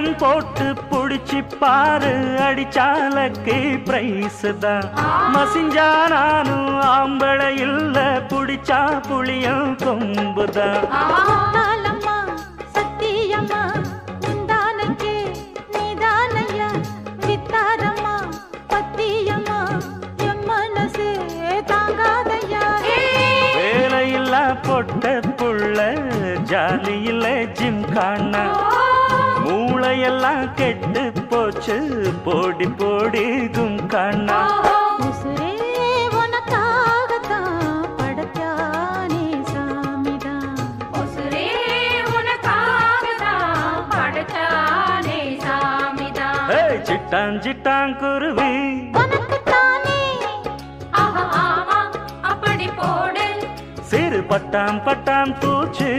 கண் போட்டு புடிச்சு பாரு, அடிச்சாலக்கு பிரைஸ் தான். மசிஞ்சா நானும் ஆம்பளை இல்ல, புடிச்சா புளியும் கொம்புதான். சத்தியம்மா உண்டானக்கே நீதானையா, வித்தாரம்மா பத்தியம்மா என் மனசே தாங்காதையா. வேலையில்லா பொட்ட புள்ள, ஜாலியில ஜிம் காணா, மூளையெல்லாம் கெட்டு போச்சு, போடி போடி கும் காணா. உசுரே உனக்காகத்தான் படைச்சானே சாமிதான், உசுரே உனக்காகத்தான் படைச்சானே சாமிதான். சிட்டான் சிட்டான் குருவி உனக்குத்தானே, ஆஹா ஆமா அப்படி போடு. சிறு பட்டாம் பட்டாம் பூச்சு